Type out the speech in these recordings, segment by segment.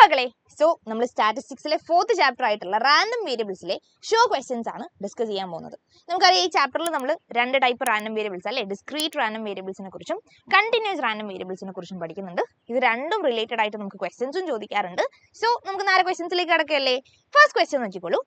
മക്കളെ, സോ നമ്മൾ സ്റ്റാറ്റിസ്റ്റിക്സിലെ 4th chapter ആയിട്ടുള്ള റാൻഡം വേരിയബിൾസിലെ ഷോ ക്വസ്റ്റ്യൻസ് ആണ് ഡിസ്കസ് ചെയ്യാൻ പോകുന്നത്. നമുക്കറിയാം ഈ ചാപ്റ്ററിൽ നമ്മൾ രണ്ട് ടൈപ്പ് റാൻഡം വേരിയബിൾസ് അല്ലെ, ഡിസ്ക്രീറ്റ് റാൻഡം വേരിയബിൾസിനെ കുറിച്ചും കണ്ടിന്യൂസ് റാൻഡം വേരിയബിൾസിനെ കുറിച്ചും പഠിക്കുന്നുണ്ട്. ഇത് രണ്ടും റിലേറ്റഡ് ആയിട്ട് നമുക്ക് ക്വസ്റ്റ്യൻസും ചോദിക്കാറുണ്ട്. സോ നമുക്ക് നേരെ ക്വസ്റ്റ്യൻസിലേക്ക് കടക്കുകയല്ലേ. ഫസ്റ്റ് ക്വസ്റ്റ്യൻ നോക്കിക്കോളൂ.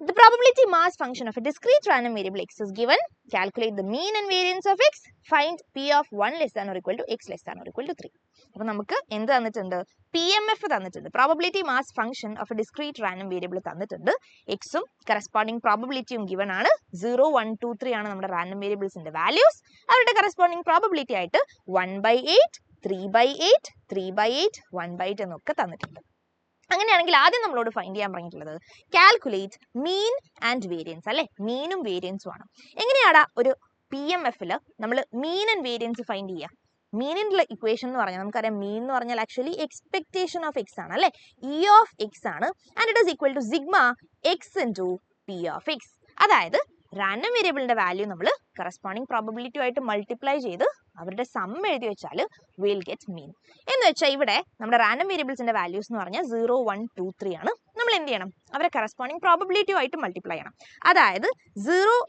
The probability mass function of a discrete random variable x is given. Calculate the mean and variance of x. Find p of 1 less than or equal to x less than or equal to 3. അപ്പോൾ നമുക്ക് എന്ത് തന്നിട്ടുണ്ട്? PMF തന്നിട്ടുണ്ട്. Probability mass function of a discrete random variable തന്നിട്ടുണ്ട്. എക്സും corresponding പ്രോബബിലിറ്റിയും given ആണ്. 0, 1, 2, 3 ആണ് നമ്മുടെ റാൻഡം വേരിയബിൾസിന്റെ വാല്യൂസ്. അവരുടെ കറസ്പോണ്ടിങ് പ്രോബബിലിറ്റി ആയിട്ട് 1/8, 3/8, 3/8, 1/8 എന്നൊക്കെ തന്നിട്ടുണ്ട്. അങ്ങനെയാണെങ്കിൽ ആദ്യം നമ്മളോട് ഫൈൻഡ് ചെയ്യാൻ പറഞ്ഞിട്ടുള്ളത് കാൽക്കുലേറ്റ് മീൻ ആൻഡ് വേരിയൻസ് അല്ലെ, മീനും വേരിയൻസും ആണ്. എങ്ങനെയാടാ ഒരു PMF-ൽ നമ്മൾ മീൻ ആൻഡ് വേരിയൻസ് ഫൈൻഡ് ചെയ്യുക? മീനിൻ്റെ ഇക്വേഷൻ എന്ന് പറഞ്ഞാൽ നമുക്കറിയാം, മീൻ എന്ന് പറഞ്ഞാൽ ആക്ച്വലി എക്സ്പെക്ടേഷൻ ഓഫ് എക്സ് ആണ് അല്ലെ, E of x ആണ്. And it is equal to sigma x into P of x. അതായത് റാൻഡം വേരിയബിളിന്റെ വാല്യൂ നമ്മൾ കറസ്പോണ്ടിങ് പ്രോബബിലിറ്റി ആയിട്ട് മൾട്ടിപ്ലൈ ചെയ്ത് അവരുടെ സം എഴുതി വെച്ചാൽ വിൽ ഗെറ്റ് മീൻ. എന്ന് വെച്ചാൽ ഇവിടെ നമ്മുടെ റാൻഡം വേരിയബിൾസിന്റെ വാല്യൂസ് എന്ന് പറഞ്ഞാൽ 0, 1, 2, 3 ആണ്. നമ്മൾ എന്ത് ചെയ്യണം? അവരെ കറസ്പോണ്ടിങ് പ്രോബബിലിറ്റി ആയിട്ട് മൾട്ടിപ്ലൈ ചെയ്യണം. അതായത് 0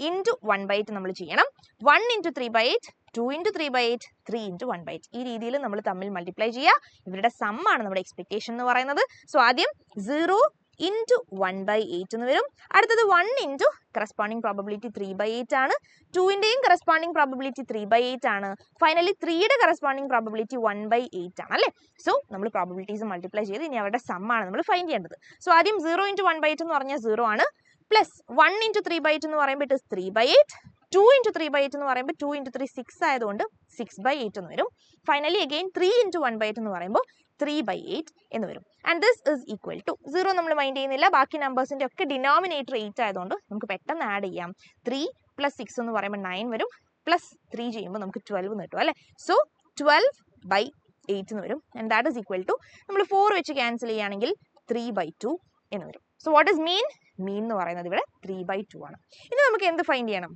ഇൻറ്റു 1/8 നമ്മൾ ചെയ്യണം, 1 ഇൻറ്റു 3/8, 2 ഇൻറ്റു 3/8, 3 ഇൻറ്റു 1/8. ഈ രീതിയിൽ നമ്മൾ തമ്മിൽ മൾട്ടിപ്ലൈ ചെയ്യുക. ഇവരുടെ സം ആണ് നമ്മുടെ എക്സ്പെക്ടേഷൻ എന്ന് പറയുന്നത്. സോ ആദ്യം 0 ഇൻറ്റു 1/8 എന്ന് വരും. അടുത്തത് 1 ഇൻറ്റു കറസ്പോണ്ടിങ് പ്രോബബിലിറ്റി 3/8 ആണ്. 2ൻ്റെയും കറസ്പോണ്ടിങ് പ്രോബബിലിറ്റി 3/8 ആണ്. ഫൈനലി 3യുടെ കറസ്പോണ്ടിങ് പ്രോബബിലിറ്റി 1/8 ആണ് അല്ലേ. സോ നമ്മൾ പ്രോബബിലിറ്റീസ് മൾട്ടിപ്ലൈ ചെയ്ത് ഇനി അവരുടെ സം ആണ് നമ്മൾ ഫൈൻഡ് ചെയ്യേണ്ടത്. സോ ആദ്യം 0 ഇൻറ്റു 1/8 എന്ന് പറഞ്ഞാൽ 0 ആണ്, പ്ലസ് 1 ഇൻറ്റു 3/8 എന്ന് പറയുമ്പോൾ ഇറ്റ് ഇസ് 3/8, 2 ഇൻറ്റു 3/8 എന്ന് പറയുമ്പോൾ 2 ഇൻറ്റു 3 6 ആയതുകൊണ്ട് 6/8 എന്ന് വരും. ഫൈനലി അഗെയിൻ 3 ഇൻറ്റു 1/8 എന്ന് പറയുമ്പോൾ 3/8 എന്ന് വരും. And this is equal to 0 നമ്മൾ മൈൻഡ് ചെയ്യുന്നില്ല, ബാക്കി നമ്പേഴ്സിന്റെ ഒക്കെ ഡിനോമിനേറ്റർ 8 ആയതുകൊണ്ട് നമുക്ക് പെട്ടെന്ന് ആഡ് ചെയ്യാം. 3 + 6 എന്ന് പറയുമ്പോൾ 9 വരും, പ്ലസ് 3 ചെയ്യുമ്പോൾ നമുക്ക് 12 എന്ന് കിട്ടും അല്ലേ. സോ 12/8 എന്ന് വരും. And that is equal to നമ്മൾ 4 വെച്ച് ക്യാൻസൽ ചെയ്യുകയാണെങ്കിൽ 3/2 എന്ന് വരും. So what is mean? Mean എന്ന് പറയുന്നത് ഇവിടെ 3/2 ആണ്. ഇനി നമുക്ക് എന്ത് ഫൈൻഡ് ചെയ്യണം?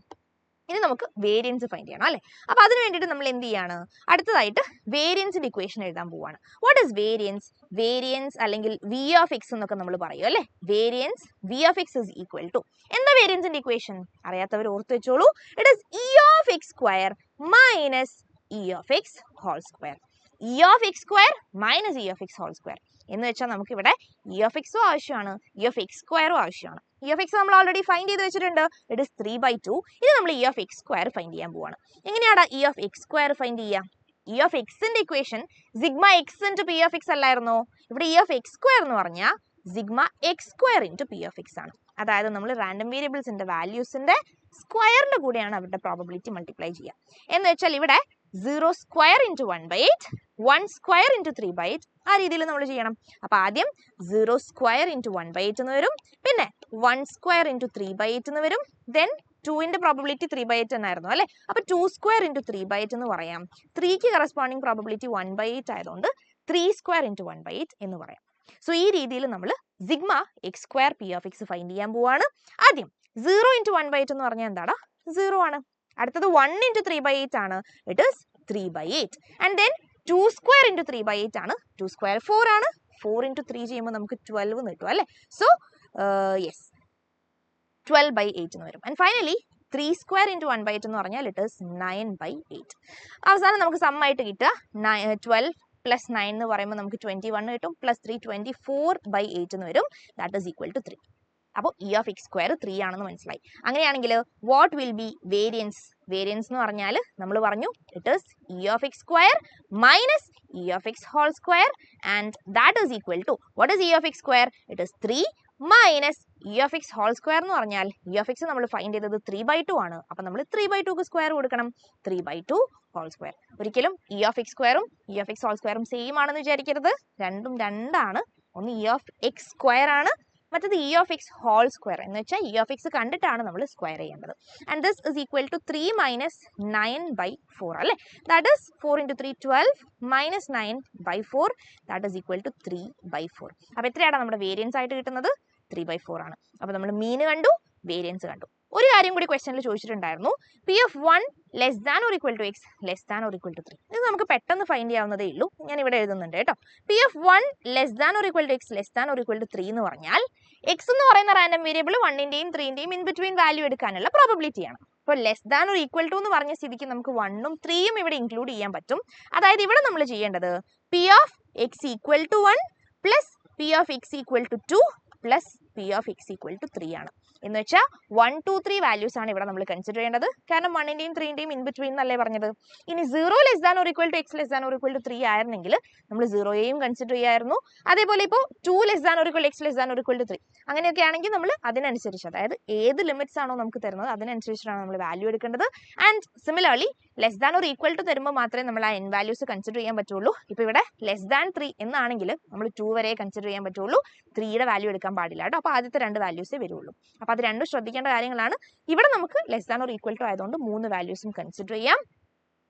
ഇനി നമുക്ക് വേരിയൻസ് ഫൈൻഡ് ചെയ്യണം അല്ലേ. അപ്പോൾ അതിന് വേണ്ടിയിട്ട് നമ്മൾ എന്ത് ചെയ്യാണ്? അടുത്തതായിട്ട് വേരിയൻസിന്റെ ഇക്വേഷൻ എഴുതാൻ പോവാണ്. What is variance? വേരിയൻസ് അല്ലെങ്കിൽ V of x എന്നൊക്കെ നമ്മൾ പറയും അല്ലേ. Variance V of x is equal to എന്താ വേരിയൻസിന്റെ ഇക്വേഷൻ? അറിയാത്തവർ ഓർത്ത് വെച്ചോളൂ. It is E of x square minus E of x whole square. E of x square minus E of x whole square എന്ന് വെച്ചാൽ നമുക്ക് ഇവിടെ E of x ആവശ്യമാണ്, E of x square ആവശ്യമാണ്. E of x നമ്മൾ already find ചെയ്ത് വെച്ചിട്ടുണ്ട്, it is 3/2. ഇനി നമ്മൾ E of x square find ചെയ്യാൻ പോവാണ്. എങ്ങനെയാണ് E of x square find ചെയ്യുക? E of xന്റെ equation sigma x into P of x അല്ലായിരുന്നോ? ഇവിടെ E of x square എന്ന് പറഞ്ഞാൽ sigma x square into P of x ആണ്. അതായത് നമ്മൾ റാൻഡം വേരിയബിൾസിന്റെ വാല്യൂസിന്റെ സ്ക്വയറിന്റെ കൂടെയാണ് അവരുടെ പ്രോബബിലിറ്റി മൾട്ടിപ്ലൈ ചെയ്യുക. എന്ന് വെച്ചാൽ ഇവിടെ 0 സ്ക്വയർ ഇൻറ്റു 1/8, 1 സ്ക്വയർ ഇൻറ്റു 3/8 ആ രീതിയിൽ നമ്മൾ ചെയ്യണം. അപ്പോൾ ആദ്യം 0 സ്ക്വയർ ഇൻറ്റു 1/8 എന്ന് വരും, പിന്നെ 1 സ്ക്വയർ ഇൻറ്റു 3/8 എന്ന് വരും, ദെൻ 2ന്റെ പ്രോബബിലിറ്റി 3/8 എന്നായിരുന്നു അല്ലേ. അപ്പോൾ 2 സ്ക്വയർ ഇൻറ്റു 3/8 എന്ന് പറയാം. 3ക്ക് കറസ്പോണ്ടിങ് പ്രോബബിലിറ്റി 1/8 ആയതുകൊണ്ട് 3 സ്ക്വയർ ഇൻറ്റു 1/8 എന്ന് പറയാം. സോ ഈ രീതിയിൽ നമ്മൾ sigma x square P of X find ചെയ്യാൻ പോവാണ്. ആദ്യം 0 ഇൻറ്റു 1/8 എന്ന് പറഞ്ഞാൽ എന്താടാ? 0 ആണ്. അടുത്തത് 1 ഇൻറ്റു 3/8 ആണ്, it is 3/8. And then 2 square into 3/8 ആണ്, 2 സ്ക്വയർ 4 ആണ്, 4 ഇൻറ്റു 3 ചെയ്യുമ്പോൾ നമുക്ക് 12 എന്ന് കിട്ടും അല്ലേ. സോ യെസ് 12/8 എന്ന് വരും. ആൻഡ് ഫൈനലി 3 സ്ക്വയർ ഇൻറ്റു 1/8 എന്ന് പറഞ്ഞാൽ ഇറ്റ് ഇസ് 9/8. അവസാനം നമുക്ക് സം ആയിട്ട് കിട്ടുക 12 + 9 എന്ന് പറയുമ്പോൾ നമുക്ക് 21 കിട്ടും, പ്ലസ് 3 24/8 എന്ന് വരും. That is equal to 3. അപ്പോൾ E of x square 3 ആണെന്ന് മനസ്സിലായി. അങ്ങനെയാണെങ്കിൽ what will be variance? Variance എന്ന് പറഞ്ഞാൽ നമ്മൾ പറഞ്ഞു it is E of x square minus E of x whole square and that is equal to what is E of x square? It is 3 minus E of x whole square എന്ന് പറഞ്ഞാൽ E of x നമ്മൾ find ചെയ്തത് 3/2 ആണ്. അപ്പോൾ നമ്മൾ 3/2ക്ക് square കൊടുക്കണം, 3/2 whole square. ഒരിക്കലും E of x squareും E of x whole squareും സെയിം ആണെന്ന് വിചാരിക്കരുത്. രണ്ടും രണ്ടാണ്. ഒന്ന് E of x square ആണ്, മറ്റത് E of x whole square എന്ന് വെച്ചാൽ E of x കണ്ടിട്ടാണ് നമ്മൾ സ്ക്വയർ ചെയ്യേണ്ടത്. And this is equal to 3 minus 9/4 അല്ലേ. That is 4 into 3 12 minus 9/4 that is equal to 3/4. അപ്പോൾ എത്രയാണ് നമ്മുടെ വേരിയൻസ് ആയിട്ട് കിട്ടുന്നത്? 3/4 ആണ്. അപ്പോൾ നമ്മൾ മീൻ കണ്ടു, വേരിയൻസ് കണ്ടു. ഒരു കാര്യം കൂടി ക്വസ്റ്റനിൽ ചോദിച്ചിട്ടുണ്ടായിരുന്നു, P of 1 less than or equal to x less than or equal to 3. ഇത് നമുക്ക് പെട്ടെന്ന് ഫൈൻഡ് ചെയ്യാവുന്നതേ ഉള്ളൂ. ഞാൻ ഇവിടെ എഴുതുന്നുണ്ട് കേട്ടോ. P of 1 less than or equal to x less than or equal to 3 എന്ന് പറഞ്ഞാൽ എക്സ് എന്ന് പറയുന്ന റാൻഡം വേരിയബിൾ 1ന്റെയും 3ന്റെയും ഇൻ ബിറ്റ്വീൻ വാല്യൂ എടുക്കാനുള്ള പ്രോബബിലിറ്റിയാണ്. അപ്പോൾ less than or equal to എന്ന് പറഞ്ഞ സ്ഥിതിക്ക് നമുക്ക് 1ഉം 3യും ഇവിടെ ഇൻക്ലൂഡ് ചെയ്യാൻ പറ്റും. അതായത് ഇവിടെ നമ്മൾ ചെയ്യേണ്ടത് P of x equal to 1 plus P of x equal to 2 plus P of x equal to 3 ആണ്. എന്ന് വെച്ചാൽ 1, 2, 3 വാല്യൂസ് ആണ് ഇവിടെ നമ്മൾ കൺസിഡർ ചെയ്യേണ്ടത്. കാരണം 1ന്റെയും 3ന്റെയും ഇൻ ബിറ്റ്വീൻ എന്നല്ലേ പറഞ്ഞത്. ഇനി 0 less than or equal to x less than or equal to 3 ആയിരുന്നെങ്കിൽ നമ്മൾ 0യെയും കൺസിഡർ ചെയ്യായിരുന്നു. അതേപോലെ ഇപ്പോൾ 2 less than or equal x less than or equal to 3 അങ്ങനെയൊക്കെ ആണെങ്കിൽ നമ്മൾ അതിനനുസരിച്ച്, അതായത് ഏത് ലിമിറ്റ്സ് ആണോ നമുക്ക് തരുന്നത് അതിനനുസരിച്ചാണ് നമ്മൾ വാല്യൂ എടുക്കേണ്ടത്. And similarly less than or equal to തരുമ്പോൾ മാത്രമേ നമ്മൾ ആ എൻ വാല്യൂസ് കൺസിഡർ ചെയ്യാൻ പറ്റുള്ളൂ. ഇപ്പോൾ ഇവിടെ ലെസ് ദാൻ 3 എന്നാണെങ്കിൽ നമ്മൾ 2 വരെ കൺസിഡർ ചെയ്യാൻ പറ്റുള്ളൂ, 3യുടെ വാല്യൂ എടുക്കാൻ പാടില്ല കേട്ടോ. അപ്പോൾ ആദ്യത്തെ 2 വാല്യൂസേ വരുള്ളൂ. അപ്പോൾ അത് രണ്ടും ശ്രദ്ധിക്കേണ്ട കാര്യങ്ങളാണ്. ഇവിടെ നമുക്ക് less than or equal to ആയതുകൊണ്ട് 3 വാല്യൂസും കൺസിഡർ ചെയ്യാം.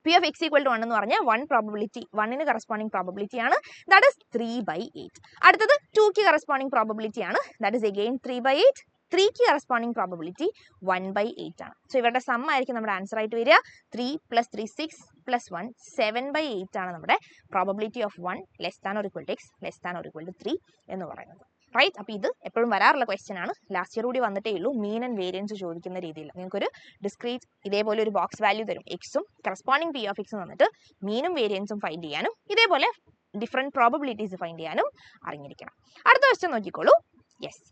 P of x equal to 1 എന്ന് പറഞ്ഞാൽ 1 പ്രോബബിലിറ്റി, 1ന് കറസ്പോണ്ടിങ് പ്രോബബിലിറ്റി ആണ്, ദാറ്റ് ഇസ് 3/8. അടുത്തത് 2ക്ക് കറസ്പോണ്ടിങ് പ്രോബബിലിറ്റി ആണ്, ദാറ്റ് ഇസ് അഗെയിൻ 3/8. 3ക്ക് കറസ്പോണ്ടിങ് പ്രോബബിലിറ്റി 1/8 ആണ്. സോ ഇവരുടെ സം ആയിരിക്കും നമ്മുടെ ആൻസർ ആയിട്ട് വരിക. 3 + 3 6 + 1 7/8 ആണ് നമ്മുടെ probability of 1 less than or equal to x less than or equal to 3 എന്ന് പറയുന്നത്. റൈറ്റ്. അപ്പോൾ ഇത് എപ്പോഴും വരാറുള്ള ക്വസ്റ്റ്യൻ ആണ്. ലാസ്റ്റ് ഇയർ കൂടി വന്നിട്ടേ ഉള്ളൂ മീൻ ആൻഡ് വേരിയൻസ് ചോദിക്കുന്ന രീതിയിൽ. നിങ്ങൾക്കൊരു ഡിസ്ക്രീറ്റ് ഇതേപോലെ ഒരു ബോക്സ് വാല്യൂ തരും, എക്സും കറസ്പോണ്ടിങ് പി ഓഫ് എക്സും വന്നിട്ട് മീനും വേരിയൻസും ഫൈൻഡ് ചെയ്യാനും ഇതേപോലെ ഡിഫറെൻറ്റ് പ്രോബബിലിറ്റീസ് ഫൈൻഡ് ചെയ്യാനും അറിഞ്ഞിരിക്കണം. അടുത്ത ക്വസ്റ്റ്യൻ നോക്കിക്കോളൂ. Yes,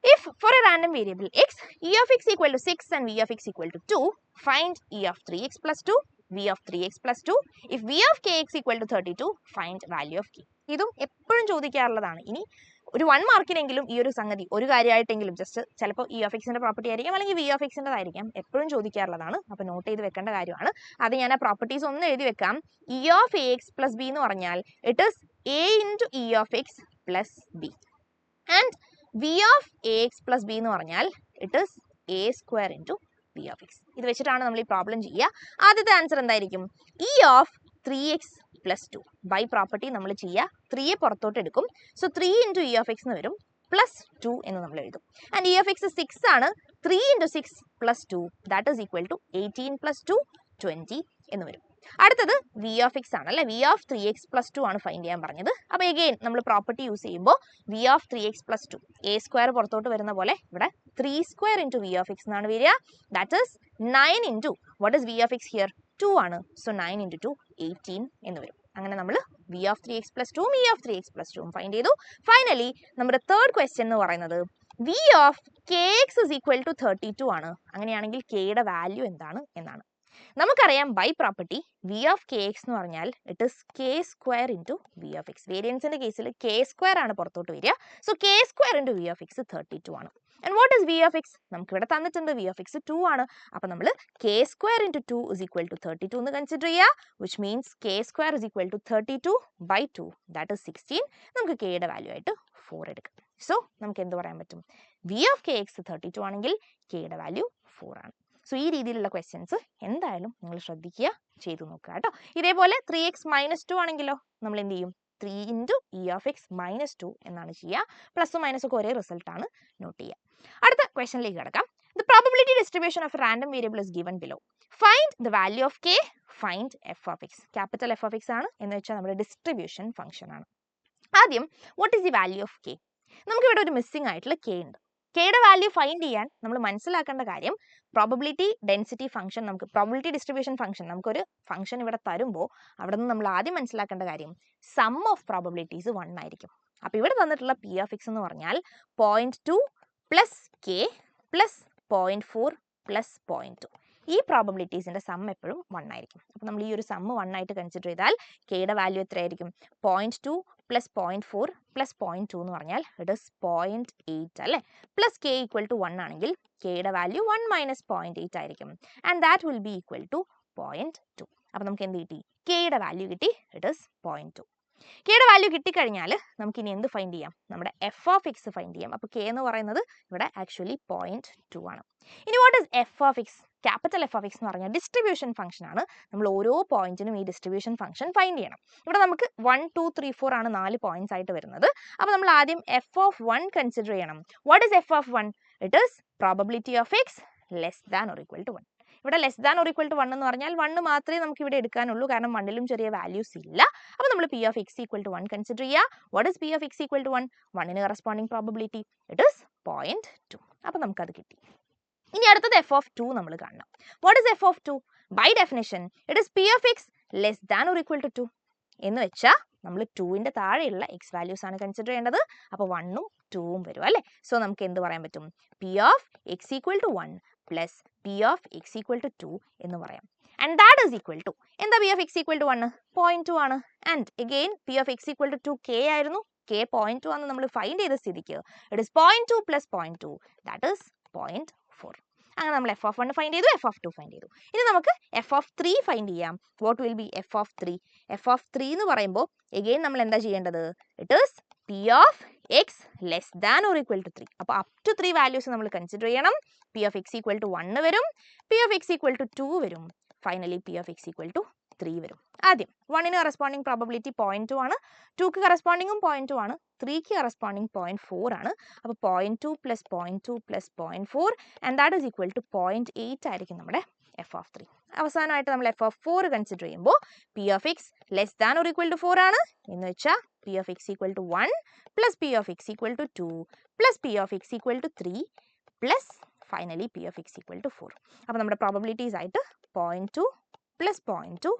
if for a random variable x, e of x equal to 6 and v of x equal to 2, find e of 3x plus 2, v of 3x plus 2. If v of kx equal to 32, find value of k. ഇതും എപ്പോഴും ചോദിക്കാറുള്ളതാണ്. ഇനി ഒരു 1 മാർക്കിനെങ്കിലും ഈ ഒരു സംഗതി ഒരു കാര്യമായിട്ടെങ്കിലും just ചിലപ്പോൾ E of എക്സിന്റെ പ്രോപ്പർട്ടി ആയിരിക്കാം, അല്ലെങ്കിൽ വി ഓഫ് എക്സിൻ്റെതായിരിക്കാം, എപ്പോഴും ചോദിക്കാറുള്ളതാണ്. അപ്പോൾ നോട്ട് ചെയ്ത് വെക്കേണ്ട കാര്യമാണ്. അത് ഞാൻ ആ പ്രോപ്പർട്ടീസ് ഒന്ന് എഴുതി വെക്കാം. E of a x plus b എന്ന് പറഞ്ഞാൽ it is a into E of x plus b, and V of a x plus b എന്ന് പറഞ്ഞാൽ it is a square into V of x. ഇത് വെച്ചിട്ടാണ് നമ്മൾ ഈ പ്രോബ്ലം ചെയ്യുക. ആദ്യത്തെ ആൻസർ എന്തായിരിക്കും? E of 3x plus 2 by property നമ്മൾ ചെയ്യുക. 3യെ പുറത്തോട്ട് എടുക്കും. So 3 into E of x എന്ന് വരും, പ്ലസ് 2 എന്ന് നമ്മൾ എഴുതും. ആൻഡ് ഇ ഓഫ് എക്സ് 6 ആണ്. 3 into 6 plus 2 that is equal to 18 plus 2 20 എന്ന് വരും. അടുത്തത് വി ഓഫ് എക്സ് ആണ് അല്ലേ. വി ഓഫ് 3x പ്ലസ് 2 ആണ് ഫൈൻഡ് ചെയ്യാൻ പറഞ്ഞത്. അപ്പോൾ എഗെയിൻ നമ്മൾ പ്രോപ്പർട്ടി യൂസ് ചെയ്യുമ്പോൾ V of 3x plus 2 a square പുറത്തോട്ട് വരുന്ന പോലെ ഇവിടെ 3 square into V of x എന്നാണ് വരിക. That is 9 into what is V of x here 2 ആണ്. സോ 9 ഇൻറ്റു 2 18 എന്ന് വരും. അങ്ങനെ നമ്മൾ V of 3x plus 2 V of 3x plus 2 find ചെയ്തു. ഫൈനലി നമ്മുടെ തേർഡ് ക്വസ്റ്റ്യൻ എന്ന് പറയുന്നത് V of K x is equal to 32 ആണ്. അങ്ങനെയാണെങ്കിൽ കെയുടെ വാല്യൂ എന്താണ് എന്നാണ്. നമുക്കറിയാം by property V of K x എന്ന് പറഞ്ഞാൽ it is K square into V of x. വേരിയൻസിന്റെ കേസിൽ കെ സ്ക്വയർ ആണ് പുറത്തോട്ട് വരിക. So K square into V of x 32 ആണ്. And what is V of x? നമുക്ക് ഇവിടെ തന്നിട്ടുണ്ട് വി ഓഫ് എക്സ് 2 ആണ്. അപ്പോൾ നമ്മൾ K square into 2 is equal to 32 എന്ന് കൺസിഡർ ചെയ്യുക, which means K square is equal to 32 by 2 that is 16. നമുക്ക് കെയുടെ വാല്യൂ ആയിട്ട് 4 എടുക്കാം. സോ നമുക്ക് എന്ത് പറയാൻ പറ്റും? വി ഓഫ് കെ എക്സ് 32 ആണെങ്കിൽ കെയുടെ വാല്യൂ 4 ആണ്. സോ ഈ രീതിയിലുള്ള ക്വസ്റ്റ്യൻസ് എന്തായാലും നിങ്ങൾ ശ്രദ്ധിക്കുക, ചെയ്തു നോക്കുക കേട്ടോ. ഇതേപോലെ 3x മൈനസ് 2 ആണെങ്കിലോ നമ്മൾ എന്ത് ചെയ്യും? 3 into E of X minus 2 എന്നാണ് ചെയ്യുക. പ്ലസും മൈനസും ഒക്കെ ഒരേ റിസൾട്ടാണ് നോട്ട് ചെയ്യുക. അടുത്ത ക്വസ്റ്റ്യനിലേക്ക് കിടക്കാം. The probability distribution of random variable is given below. Find the value of K, find F of X. Capital F of x ആണ് എന്ന് വെച്ചാൽ നമ്മുടെ ഡിസ്ട്രിബ്യൂഷൻ ഫംഗ്ഷൻ ആണ്. ആദ്യം what is the value of K? നമുക്കിവിടെ ഒരു മിസ്സിംഗ് ആയിട്ടുള്ള K ഉണ്ട്. കെയുടെ വാല്യൂ ഫൈൻഡ് ചെയ്യാൻ നമ്മൾ മനസ്സിലാക്കേണ്ട കാര്യം പ്രോബബിലിറ്റി ഡെൻസിറ്റി ഫംഗ്ഷൻ, നമുക്ക് പ്രോബബിലിറ്റി ഡിസ്ട്രിബ്യൂഷൻ ഫംഗ്ഷൻ നമുക്കൊരു ഫംഗ്ഷൻ ഇവിടെ തരുമ്പോൾ അവിടെ നിന്ന് നമ്മൾ ആദ്യം മനസ്സിലാക്കേണ്ട കാര്യം സം ഓഫ് പ്രോബബിലിറ്റീസ് 1 ആയിരിക്കും. അപ്പോൾ ഇവിടെ തന്നിട്ടുള്ള പി ഓഫ് എക്സ് എന്ന് പറഞ്ഞാൽ 0.2 പ്ലസ് കെ പ്ലസ് 0.4 പ്ലസ് 0.2. ഈ പ്രോബബിലിറ്റീസിന്റെ സം എപ്പോഴും 1 ആയിരിക്കും. അപ്പോൾ നമ്മൾ ഈ ഒരു സം 1 ആയിട്ട് കൺസിഡർ ചെയ്താൽ കെയുടെ വാല്യൂ എത്രയായിരിക്കും? 0.2 പ്ലസ് 0.4 പ്ലസ് 0.2 എന്ന് പറഞ്ഞാൽ ഇറ്റ് ഇസ് 0.8 അല്ലേ. പ്ലസ് കെ ഈക്വൽ ടു 1 ആണെങ്കിൽ കെയുടെ വാല്യൂ 1 മൈനസ് 0.8 ആയിരിക്കും. And that will be equal to 0.2. അപ്പോൾ നമുക്ക് എന്ത് കിട്ടി? കെയുടെ വാല്യൂ കിട്ടി, ഇറ്റ് ഇസ് 0.2. കെയുടെ വാല്യൂ കിട്ടിക്കഴിഞ്ഞാൽ നമുക്ക് ഇനി എന്ത് ഫൈൻഡ് ചെയ്യാം? നമ്മുടെ എഫ് ഓഫ് എക്സ് ഫൈൻഡ് ചെയ്യാം. അപ്പോൾ കെ എന്ന് പറയുന്നത് ഇവിടെ ആക്ച്വലി 0.2 ആണ്. ഇനി what is F of X? Capital F of x എന്ന് പറഞ്ഞാൽ ഡിസ്ട്രിബ്യൂഷൻ ഫംഗ്ഷൻ ആണ്. നമ്മൾ ഓരോ പോയിന്റിനും ഈ ഡിസ്ട്രിബ്യൂഷൻ ഫംഗ്ഷൻ ഫൈൻഡ് ചെയ്യണം. ഇവിടെ നമുക്ക് 1, 2, 3, 4 ആണ് 4 പോയിന്റ്സ് ആയിട്ട് വരുന്നത്. അപ്പോൾ നമ്മൾ ആദ്യം എഫ് ഓഫ് 1 കൺസിഡർ ചെയ്യണം. What is F of 1? It is probability of x less than or equal to 1. ഇവിടെ less than or equal to 1 എന്ന് പറഞ്ഞാൽ 1 മാത്രമേ നമുക്ക് ഇവിടെ എടുക്കാനുള്ളൂ, കാരണം 1ലും ചെറിയ വാല്യൂസ് ഇല്ല. അപ്പോൾ നമ്മൾ P of x equal to 1 consider ചെയ്യുക. What is P of x equal to 1? 1ന് കറസ്പോണ്ടിങ് പ്രോബബിലിറ്റി ഇറ്റ് ഈസ് 0.2. അപ്പോൾ നമുക്കത് കിട്ടി. ഇനി അടുത്തത് f of 2 നമ്മൾ കാണണം. What is f of 2? By definition it is P of x less than or equal to 2 എന്ന് വെച്ചാൽ നമ്മൾ 2ന്റെ താഴെയുള്ള എക്സ് വാല്യൂസ് ആണ് കൺസിഡർ ചെയ്യേണ്ടത്. അപ്പോൾ 1ഉം 2ഉം വരും അല്ലേ. സോ നമുക്ക് എന്ത് പറയാൻ പറ്റും? P of x equal to 1 plus P of x equal to 2 എന്ന് പറയാം. And that is equal to എന്താ? P of x equal to 1 0.2 ആണ്. And again P of x equal to 2 k ആയിരുന്നു. k 0.2 ആണ് നമ്മൾ ഫൈൻഡ് ചെയ്ത സ്ഥിതിക്ക് it is 0.2 plus 0.2 that is 0.4. അങ്ങനെ നമ്മൾ f of 1 ഫൈൻഡ് ചെയ്തു, f of 2 ഫൈൻഡ് ചെയ്തു. ഇനി നമുക്ക് f of 3 ഫൈൻഡ് ചെയ്യാം. What will B f of 3? f of 3 എന്ന് പറയുമ്പോൾ അഗെയിൻ നമ്മൾ എന്താ ചെയ്യേണ്ടത്? It is P of x less than or equal to 3. അപ്പോൾ അപ് ടു 3 വാല്യൂസ് നമ്മൾ കൺസിഡർ ചെയ്യണം. P of x equal to 1 വരും, P of x equal to 2 വരും, finally P of x equal to 3 വരും. ആദ്യം 1ന് കറസ്പോണ്ടിങ് പ്രോബബിലിറ്റി 0.2 ആണ്, 2ക്ക് കറസ്പോണ്ടിങ്ങും 0.2 ആണ്, 3ക്ക് corresponding 0.4 ആണ്. അപ്പോൾ 0.2 plus 0.2 plus 0.4 and that is equal to 0.8 ആയിരിക്കും നമ്മുടെ f of 3. അവസാനമായിട്ട് നമ്മൾ f of 4 കൺസിഡർ ചെയ്യുമ്പോൾ P of x less than or equal to 4 ആണ് എന്ന് വെച്ചാൽ P of x equal to 1 plus P of x equal to 2 plus P of x equal to 3 plus finally P of x equal to 4. അപ്പോൾ നമ്മുടെ probabilities ആയിട്ട് 0.2 plus 0.2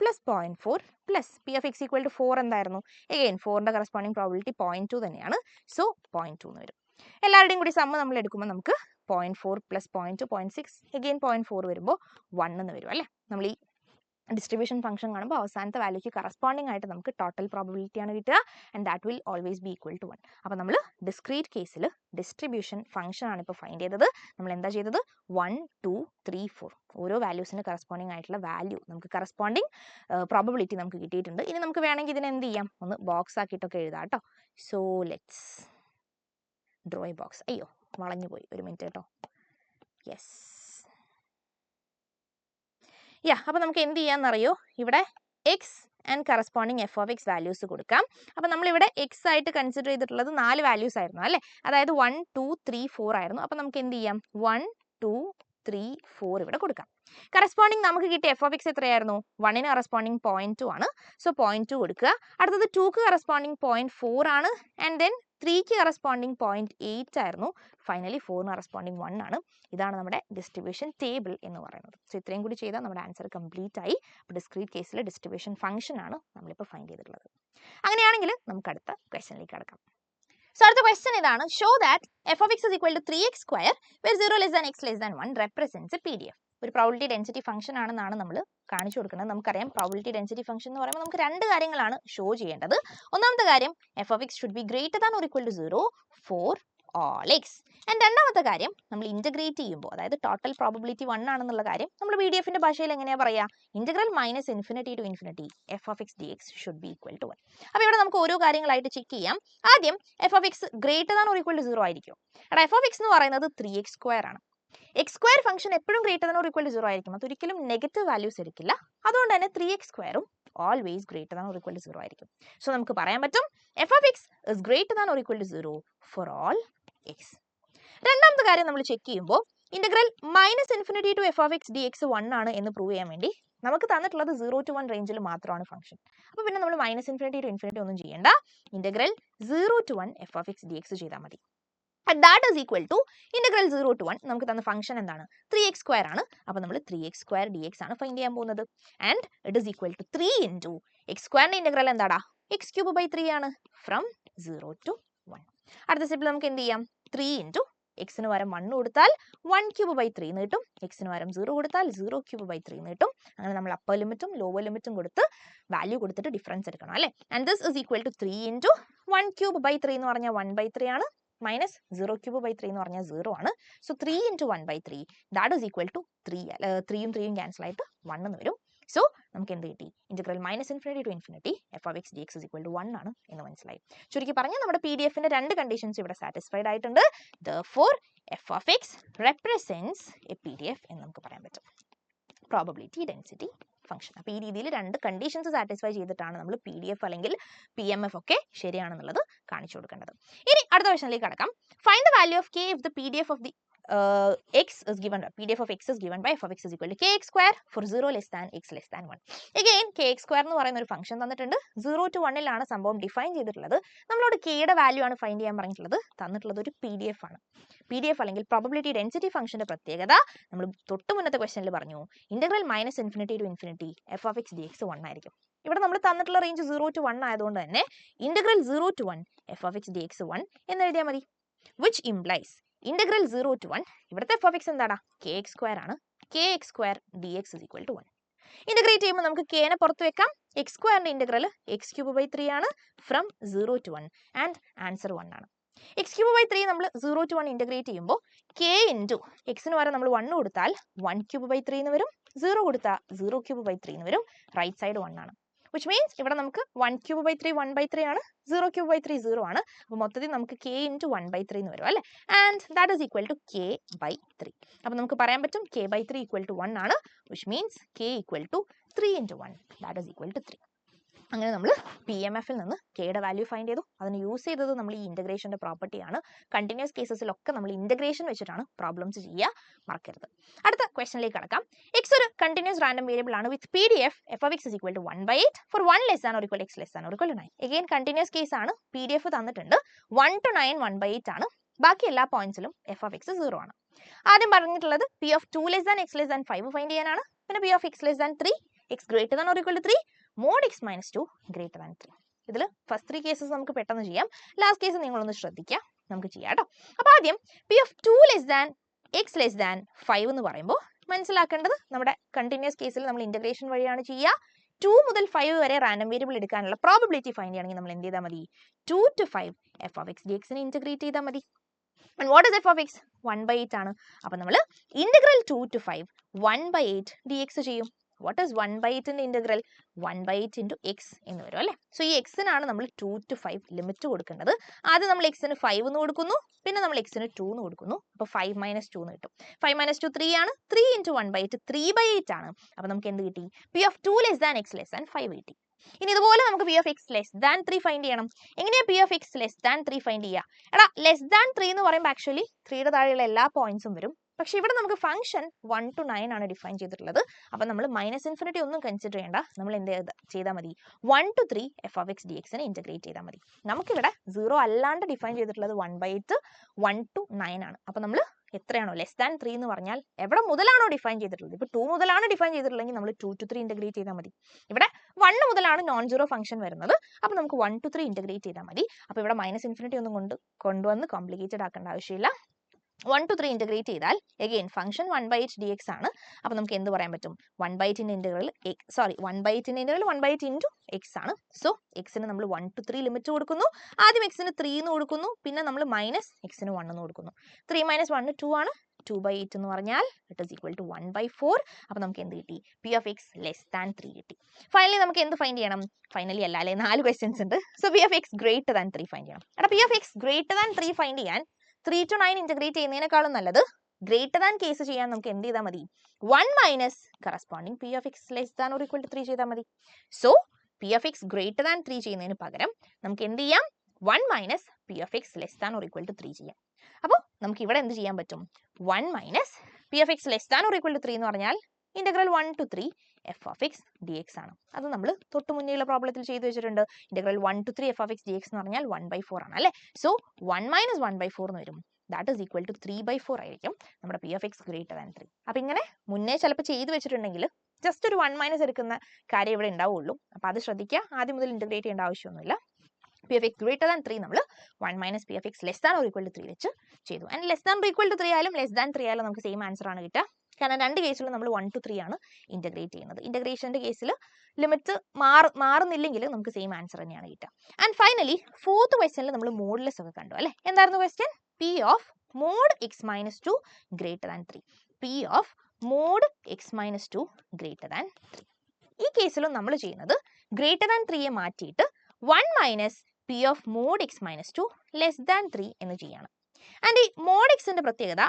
plus 0.4 plus P of x equal to 4 എന്തായിരുന്നു? Again 4ന്റെ corresponding probability 0.2 തന്നെയാണ്. So 0.2 എന്ന് വരും. എല്ലാവരുടെയും കൂടി sum നമ്മൾ എടുക്കുമ്പോൾ നമുക്ക് 0.4 പ്ലസ് 0.2 0.6 അഗെയിൻ 0.4 വരുമ്പോൾ 1 എന്ന് വരും അല്ലേ. നമ്മൾ ഈ ഡിസ്ട്രിബ്യൂഷൻ ഫംഗ്ഷൻ കാണുമ്പോൾ അവസാനത്തെ വാല്യൂക്ക് കറസ്പോണ്ടിങ് ആയിട്ട് നമുക്ക് ടോട്ടൽ പ്രോബബിലിറ്റി ആണ് കിട്ടുക. And that will always be equal to 1. അപ്പോൾ നമ്മൾ ഡിസ്ക്രീറ്റ് കേസിൽ ഡിസ്ട്രിബ്യൂഷൻ ഫംഗ്ഷൻ ആണ് ഇപ്പോൾ ഫൈൻഡ് ചെയ്തത്. നമ്മൾ എന്താ ചെയ്തത്? 1 2 3 4 ഓരോ വാല്യൂസിന് കറസ്പോണ്ടിങ് ആയിട്ടുള്ള വാല്യൂ നമുക്ക് കറസ്പോണ്ടിങ് പ്രോബബിലിറ്റി നമുക്ക് കിട്ടിയിട്ടുണ്ട്. ഇനി നമുക്ക് വേണമെങ്കിൽ ഇതിനെ എന്ത് ചെയ്യാം? ഒന്ന് ബോക്സ് ആക്കിയിട്ടൊക്കെ എഴുതാം കേട്ടോ. So let's draw A box. അയ്യോ വളഞ്ഞു പോയി, ഒരു മിനിറ്റ് കേട്ടോ. യെസ് അപ്പോൾ നമുക്ക് എന്ത് ചെയ്യാന്നറിയോ? ഇവിടെ X and corresponding f of x values കൊടുക്കാം. അപ്പോൾ നമ്മളിവിടെ എക്സ് ആയിട്ട് കൺസിഡർ ചെയ്തിട്ടുള്ളത് 4 വാല്യൂസ് ആയിരുന്നു അല്ലേ. അതായത് 1 2 3 4 ആയിരുന്നു. അപ്പോൾ നമുക്ക് എന്ത് ചെയ്യാം? 1 2 3 4 ഇവിടെ കൊടുക്കാം. കറസ്പോണ്ടിങ് നമുക്ക് കിട്ടിയ f of x എത്രയായിരുന്നു? 1ന് കറസ്പോണ്ടിങ് 0.2 ആണ്. സോ 0.2 കൊടുക്കുക. അടുത്തത് 2ക്ക് കറസ്പോണ്ടിങ് 0.4 ആണ്. ആൻഡ് ദെൻ 3ക്ക് കറസ്പോണ്ടിങ് 0.8 ആയിരുന്നു. ഫൈനലി 4ന് കറസ്പോണ്ടിങ് 1 ആണ്. ഇതാണ് നമ്മുടെ ഡിസ്ട്രിബ്യൂഷൻ ടേബിൾ എന്ന് പറയുന്നത്. സോ ഇത്രയും കൂടി ചെയ്താൽ നമ്മുടെ ആൻസർ കംപ്ലീറ്റ് ആയി. അപ്പോൾ ഡിസ്ക്രീറ്റ് കേസിലെ ഡിസ്ട്രിബ്യൂഷൻ ഫംഗ്ഷൻ ആണ് നമ്മളിപ്പോൾ ഫൈൻഡ് ചെയ്തിട്ടുള്ളത്. അങ്ങനെയാണെങ്കിൽ നമുക്ക് അടുത്ത ക്വസ്റ്റ്യനിലേക്ക് കടക്കാം. സോ അടുത്ത ക്വസ്റ്റ്യൻ ഇതാണ്. Show that f of x is equal to 3x square where 0 less than x less than 1 represents a PDF. ഒരു പ്രോബിലിറ്റി ഡെൻസിറ്റി ഫംഗ്ഷൻ ആണെന്നാണ് നമ്മൾ കാണിച്ചു കൊടുക്കുന്നത്. നമുക്കറിയാം പ്രോബിലിറ്റി ഡെൻസിറ്റി ഫംഗ്ഷൻ എന്ന് പറയുമ്പോൾ നമുക്ക് 2 കാര്യങ്ങളാണ് ഷോ ചെയ്യേണ്ടത്. ഒന്നാമത്തെ കാര്യം f of x should be greater than or equal to 0 for all x. And രണ്ടാമത്തെ കാര്യം നമ്മൾ ഇന്റഗ്രേറ്റ് ചെയ്യുമ്പോൾ, അതായത് ടോട്ടൽ പ്രോബിലിറ്റി 1 ആണെന്നുള്ള കാര്യം നമ്മൾ BDFന്റെ ഭാഷയിൽ എങ്ങനെയാ പറയാ? Integral minus infinity to infinity f of x dx should be equal to 1. അപ്പോൾ ഇവിടെ നമുക്ക് ഓരോ കാര്യങ്ങളായിട്ട് ചെക്ക് ചെയ്യാം. ആദ്യം f of x greater than or equal to 0 ആയിരിക്കും. എടാ f of x എന്ന് പറയുന്നത് 3x square ആണ്. എക്സ് സ്ക്വയർ ഫംഗ്ഷൻ എപ്പോഴും greater than or equal to 0 ആയിരിക്കും. അതൊരിക്കലും നെഗറ്റീവ് വാല്യൂസ് എടുക്കില്ല. അതുകൊണ്ട് തന്നെ 3x സ്ക്വയറും always greater than or equal to 0 ആയിരിക്കും. സോ നമുക്ക് പറയാൻ പറ്റും f of x is greater than or equal to 0 for all x. രണ്ടാമത്തെ കാര്യം നമ്മൾ ചെക്ക് ചെയ്യുമ്പോൾ integral minus infinity to f of x dx 1 ആണ് എന്ന് പ്രൂവ് ചെയ്യാൻ വേണ്ടി നമുക്ക് തന്നിട്ടുള്ളത് 0 to 1 റേഞ്ചിൽ മാത്രമാണ് ഫംഗ്ഷൻ. അപ്പോൾ പിന്നെ നമ്മൾ മൈനസ് ഇൻഫിനിറ്റി ടു ഇൻഫിനിറ്റി ഒന്നും ചെയ്യേണ്ട. Integral 0 to 1 f of x dx ചെയ്താൽ മതി. And that is equal to integral 0 to 1. നമുക്ക് തന്ന ഫംഗ്ഷൻ എന്താണ്? 3x square ആണ്. അപ്പോൾ നമ്മൾ 3x square dx ആണ് ഫൈൻഡ് ചെയ്യാൻ പോകുന്നത്. And it is equal to 3 into x square integral എന്താടാ? x cube by 3 ആണ്. From 0 to 1. അടുത്ത സ്റ്റെപ്പിൽ നമുക്ക് എന്ത് ചെയ്യാം? 3 into x ന് പകരം 1 കൊടുത്താൽ 1 cube by 3 എന്ന് കിട്ടും. x ന് പകരം 0 കൊടുത്താൽ 0 cube by 3 എന്ന് കിട്ടും. അങ്ങനെ നമ്മൾ അപ്പർ ലിമിറ്റും ലോവർ ലിമിറ്റും കൊടുത്ത് വാല്യൂ കൊടുത്തിട്ട് ഡിഫറൻസ് എടുക്കണം അല്ലേ. And this is equal to 3 into 1 cube by 3 എന്ന് പറഞ്ഞാൽ 1 by 3 ആണ്. മൈനസ് 0 ക്യൂബ് ബൈ 3 എന്ന് പറഞ്ഞാൽ 0 ആണ്. So 3 into 1 by 3 that is equal to 3യും 3യും ക്യാൻസൽ ആയിട്ട് 1 എന്ന് വരും. സോ നമുക്ക് എന്ത് കിട്ടി? Integral minus infinity to infinity f of x dx is equal to 1 ആണ് എന്ന് മനസ്സിലായി. ചുരുക്കി പറഞ്ഞാൽ നമ്മുടെ PDFന്റെ 2 കണ്ടീഷൻസ് ഇവിടെ സാറ്റിസ്ഫൈഡ് ആയിട്ടുണ്ട്. Therefore f of x represents a PDF എന്ന് നമുക്ക് പറയാൻ പറ്റും. Probability density function. അപ്പോൾ ഈ രീതിയിൽ 2 കണ്ടീഷൻസ് സാറ്റിസ്ഫൈ ചെയ്തിട്ടാണ് നമ്മൾ PDF അല്ലെങ്കിൽ PMF ഒക്കെ ശരിയാണെന്നുള്ളത് കാണിച്ചു കൊടുക്കേണ്ടത്. ഇനി അടുത്ത ക്വസ്റ്റ്യനിലേക്ക് കടക്കാം. Find the value of k if the PDF of the x is given, PDF of x is given by f of x is equal to kx square for 0 less than x less than 1. Again, kx square എന്ന് പറയുന്ന ഒരു function തന്നിട്ടുണ്ട്. 0 to 1 ലാണ് സംഭവം define ചെയ്തിട്ടുള്ളത്. നമ്മളോട് k യുടെ value ആണ് ഫൈൻഡ് ചെയ്യാൻ പറഞ്ഞിട്ടുള്ളത്. തന്നിട്ടുള്ളത് ഒരു PDF ആണ്. PDF അല്ലെങ്കിൽ പ്രോബബിലിറ്റി ഡെൻസിറ്റി ഫംഗ്ഷന്റെ പ്രത്യേകത നമ്മൾ തൊട്ട് മുന്നത്തെ ക്വസ്റ്റനിൽ പറഞ്ഞു. Integral minus infinity to infinity f of x dx 1 ആയിരിക്കും. ഇവിടെ നമ്മൾ തന്നിട്ടുള്ള റേഞ്ച് 0 to 1 ആയതുകൊണ്ട് തന്നെ integral 0 to 1 f of x dx 1 എന്ന് എഴുതിയാൽ മതി. which implies ഇന്റഗ്രൽ 0 to 1 ഇവിടുത്തെ f of x എന്താണ്? kx സ്ക്വയർ ആണ്. kx square dx is equal to 1. Integrate ചെയ്യുമ്പോൾ നമുക്ക് k നെ പുറത്ത് വെക്കാം. x സ്ക്വയറിന്റെ ഇന്റഗ്രൽ x cube by 3 ആണ് ഫ്രം 0 to 1 ആൻഡ് ആൻസർ 1 ആണ്. x cube by 3 നമ്മൾ 0 to 1 ഇന്റഗ്രേറ്റ് ചെയ്യുമ്പോൾ k ഇൻറ്റു എക്സിന് വരെ നമ്മൾ 1 കൊടുത്താൽ 1 cube by 3 എന്ന് വരും. 0 കൊടുത്താൽ 0 cube by 3 എന്ന് വരും. റൈറ്റ് സൈഡ് 1 ആണ്. which means ഇവിടെ നമുക്ക് 1 cube by 3 1 by 3 ആണ്. 0 cube by 3 0 ആണ്. അപ്പോൾ മൊത്തത്തിൽ നമുക്ക് k into 1 by 3 എന്ന് വരും അല്ലേ. And that is equal to k by 3. അപ്പോൾ നമുക്ക് പറയാൻ പറ്റും k by 3 ഈക്വൽ ടു 1 ആണ്. which means k equal to 3 into 1 that is equal to 3. അങ്ങനെ നമ്മൾ PMF ൽ നിന്ന് k യുടെ വാല്യൂ ഫൈൻഡ് ചെയ്തു. അതിന് യൂസ് ചെയ്തത് നമ്മൾ ഈ ഇന്റഗ്രേഷന്റെ പ്രോപ്പർട്ടിയാണ്. കണ്ടിന്യൂസ് കേസസിലൊക്കെ നമ്മൾ ഇന്റഗ്രേഷൻ വെച്ചിട്ടാണ് പ്രോബ്ലംസ് ചെയ്യുക, മറക്കരുത്. അടുത്ത ക്വസ്റ്റനിലേക്ക് കടക്കാം. x ഒരു കണ്ടിന്യൂസ് റാൻഡം വേരിയബിൾ ആണ് വിത്ത് PDF f of x is equal to 1/8 for 1 less than or equal to x less than or equal to 9. again continuous case ആണ്. PDF തന്നിട്ടുണ്ട് 1 to 9 1/8 ആണ്. ബാക്കി എല്ലാ പോയിന്റ്സിലും f of x 0 ആണ്. ആദ്യം പറഞ്ഞിട്ടുള്ളത് p of 2 less than x less than 5 find ചെയ്യാനാണ്. പിന്നെ p of x less than 3 x greater than or equal to 3 mod x minus 2 greater than 3. ഇതിൽ ഫസ്റ്റ് 3 കേസസ് നമുക്ക് പെട്ടെന്ന് ചെയ്യാം. ലാസ്റ്റ് കേസ് നിങ്ങളൊന്ന് ശ്രദ്ധിക്കുക. നമുക്ക് ചെയ്യാം കേട്ടോ. അപ്പോൾ ആദ്യം p of 2 less than x less than 5 എന്ന് പറയുമ്പോൾ മനസ്സിലാക്കേണ്ടത് നമ്മുടെ കണ്ടിന്യൂസ് കേസിൽ നമ്മൾ ഇന്റഗ്രേഷൻ വഴിയാണ് ചെയ്യുക. 2 മുതൽ 5 വരെ റാൻഡം വേരിയബിൾ എടുക്കാനുള്ള പ്രോബബിലിറ്റി ഫൈൻഡ് ചെയ്യണമെങ്കിൽ നമ്മൾ എന്ത് ചെയ്താൽ മതി? 2 to 5 f of x dx നെ ഇന്റഗ്രേറ്റ് ചെയ്താൽ മതി. and what is f of x? 1/8 ആണ്. അപ്പോൾ നമ്മൾ ഇന്റഗ്രൽ 2 to 5 1/8 dx ചെയ്യും. what is 1/8 in the integral? 1/8 into x എന്ന് വരും അല്ലേ. സോ ഈ x നാണ് നമ്മൾ 2 to 5 ലിമിറ്റ് കൊടുക്കേണ്ടത്. ആദ്യം നമ്മൾ x ന് 5 എന്ന് കൊടുക്കുന്നു, പിന്നെ നമ്മൾ x ന് 2 എന്ന് കൊടുക്കുന്നു. അപ്പോൾ 5 minus 2 എന്ന് കിട്ടും. 5 minus 2 3 ആണ്. 3 into 1/8 3/8 ആണ്. അപ്പോൾ നമുക്ക് എന്ത് കിട്ടി? p of 2 less than x less than 5 കിട്ടി. ഇനി ഇതുപോലെ നമുക്ക് p of x less than 3 find ചെയ്യണം. എങ്ങനെയാ p of x less than 3 find ചെയ്യുക? എടാ ലെസ് ദാൻ 3 എന്ന് പറയുമ്പോൾ ആക്ച്വലി 3യുടെ താഴെയുള്ള എല്ലാ പോയിന്റ്സും വരും. പക്ഷെ ഇവിടെ നമുക്ക് ഫംഗ്ഷൻ 1 to 9 ആണ് ഡിഫൈൻ ചെയ്തിട്ടുള്ളത്. അപ്പോൾ നമ്മൾ മൈനസ് ഇൻഫിനിറ്റി ഒന്നും കൺസിഡർ ചെയ്യേണ്ട. നമ്മൾ എന്ത് ചെയ്താൽ മതി? 1 to 3 f of x dx നെ ഇന്റഗ്രേറ്റ് ചെയ്താൽ മതി. നമുക്കിവിടെ 0 അല്ലാണ്ട് ഡിഫൈൻ ചെയ്തിട്ടുള്ളത് 1/8 1 to 9 ആണ്. അപ്പോൾ നമ്മൾ എത്രയാണോ ലെസ് ദാൻ 3 എന്ന് പറഞ്ഞാൽ എവിടെ മുതലാണോ ഡിഫൈൻ ചെയ്തിട്ടുള്ളത്? ഇപ്പോൾ 2 മുതലാണ് ഡിഫൈൻ ചെയ്തിട്ടുള്ളതെങ്കിൽ നമ്മൾ 2 to 3 ഇന്റഗ്രേറ്റ് ചെയ്താൽ മതി. ഇവിടെ 1 മുതലാണ് നോൺ സീറോ ഫംഗ്ഷൻ വരുന്നത്. അപ്പോൾ നമുക്ക് 1 to 3 ഇന്റഗ്രേറ്റ് ചെയ്താൽ മതി. അപ്പോൾ ഇവിടെ മൈനസ് ഇൻഫിനിറ്റി ഒന്നും കൊണ്ടുവന്ന് കോംപ്ലിക്കേറ്റഡ് ആക്കേണ്ട ആവശ്യമില്ല. 1 to 3 ഇന്റഗ്രേറ്റ് ചെയ്താൽ അഗെയിൻ ഫംഗ്ഷൻ 1/8 dx ആണ്. അപ്പോൾ നമുക്ക് എന്ത് പറയാൻ പറ്റും? 1/8 ഇന്റഗ്രൽ 1/8 ഇന്റഗ്രൽ 1/8 into x ആണ്. സോ x ന് നമ്മൾ 1 to 3 ലിമിറ്റ് കൊടുക്കുന്നു. ആദ്യം x ന് 3 എന്ന് കൊടുക്കുന്നു, പിന്നെ നമ്മൾ മൈനസ് x ന് 1 എന്ന് കൊടുക്കുന്നു. 3 minus 1 2 ആണ്. 2/8 എന്ന് പറഞ്ഞാൽ ഇറ്റ് ഈസ് ഈക്വൽ ടു 1/4. അപ്പോൾ നമുക്ക് എന്ത് കിട്ടി? p of x less than 3 കിട്ടി. ഫൈനലി നമുക്ക് എന്ത് ഫൈൻഡ് ചെയ്യണം? ഫൈനലി അല്ല അല്ലേ, 4 ക്വസ്റ്റ്യൻസ് ഉണ്ട്. So p of x greater than 3 find ചെയ്യണം. എടാ p of x greater than 3 find ചെയ്യാൻ 3 to 9 ഇന്റഗ്രേറ്റ് ചെയ്യുന്നതിനേക്കാളും നല്ലത് ഗ്രേറ്റർ ദാൻ കേസ് ചെയ്യാൻ നമുക്ക് എന്ത് ചെയ്താൽ മതി? 1 minus corresponding p of x less than or equal to 3 ചെയ്താൽ മതി. So p of x greater than 3 ചെയ്യുന്നതിന് പകരം നമുക്ക് എന്ത് ചെയ്യാം? 1 minus p of x less than or equal to 3 ചെയ്യാം. അപ്പോൾ നമുക്ക് ഇവിടെ എന്ത് ചെയ്യാൻ പറ്റും? 1 minus p of x less than or equal to 3 എന്ന് പറഞ്ഞാൽ integral 1 to 3 f of x dx ആണ്. അത് നമ്മൾ തൊട്ട് മുന്നേയുള്ള പ്രോബ്ലത്തിൽ ചെയ്തു വെച്ചിട്ടുണ്ട്. Integral 1 to 3 f of x dx എന്ന് പറഞ്ഞാൽ 1/4 ആണ് അല്ലേ. സോ 1 minus 1/4 എന്ന് വരും. ദാറ്റ് ഈസ് ഈക്വൽ ടു 3/4 ആയിരിക്കും നമ്മുടെ p of x greater than 3. അപ്പോൾ ഇങ്ങനെ മുന്നേ ചിലപ്പോൾ ചെയ്തു വെച്ചിട്ടുണ്ടെങ്കിൽ ജസ്റ്റ് ഒരു 1 മൈനസ് എടുക്കുന്ന കാര്യം ഇവിടെ ഉണ്ടാവുള്ളൂ. അപ്പോൾ അത് ശ്രദ്ധിക്കുക. ആദ്യം മുതൽ ഇന്റഗ്രേറ്റ് ചെയ്യേണ്ട ആവശ്യമൊന്നുമില്ല. p of x greater than 3 നമ്മൾ 1 minus p of x less than or equal to 3 വെച്ച് ചെയ്തു. And less than or equal to 3 ആയാലും ലെസ് ദാൻ 3 ആയാലും നമുക്ക് സെയിം ആൻസർ ആണ് കിട്ടുക. കാരണം രണ്ട് കേസിലും നമ്മൾ 1 to 3 ആണ് ഇന്റഗ്രേറ്റ് ചെയ്യുന്നത്. ഇന്റഗ്രേഷന്റെ കേസിൽ ലിമിറ്റ് മാറുന്നില്ലെങ്കിൽ നമുക്ക് സെയിം ആൻസർ തന്നെയാണ് കിട്ടുക. ആൻഡ് ഫൈനലി ഫോർത്ത് ക്വസ്റ്റ്യനിൽ നമ്മൾ മോഡുലസ് ഒക്കെ കണ്ടു അല്ലേ. എന്തായിരുന്നു question? p of mod x minus 2 greater than 3. p of mod x minus 2 greater than 3. ഈ കേസിലും നമ്മൾ ചെയ്യുന്നത് ഗ്രേറ്റർ ദാൻ 3 മാറ്റിയിട്ട് 1 minus p of mod x minus 2 less than 3 എന്ന് ചെയ്യാണ്. ആൻഡ് ഈ mod x ന്റെ പ്രത്യേകത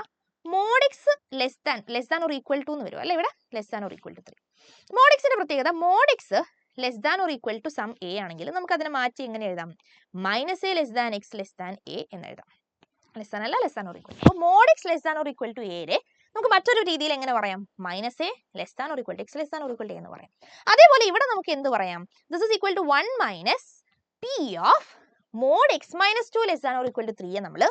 mod x less than or equal to എന്ന് വരും അല്ലേ. ഇവിടെ less than or equal to 3. mod x ന്റെ പ്രത്യേകത mod x less than or equal to some a ആണെങ്കിൽ നമുക്ക് അതിനെ മാറ്റി എങ്ങനെ എഴുതാം? Minus a less than x less than a എന്ന് എഴുതാം. ലെസ് ദാൻ അല്ല, ലെസ് ദാൻ ഓർ ഈക്വൽ. അപ്പോൾ mod x less than or equal to a നമുക്ക് മറ്റൊരു രീതിയിൽ എങ്ങനെ പറയാം? Minus a less than or equal to x less than or equal to എന്ന് പറയാം. അതേപോലെ ഇവിടെ നമുക്ക് എന്ത് പറയാം? This is equal to 1 minus p of mod x minus 2 less than or equal to 3 നമ്മൾ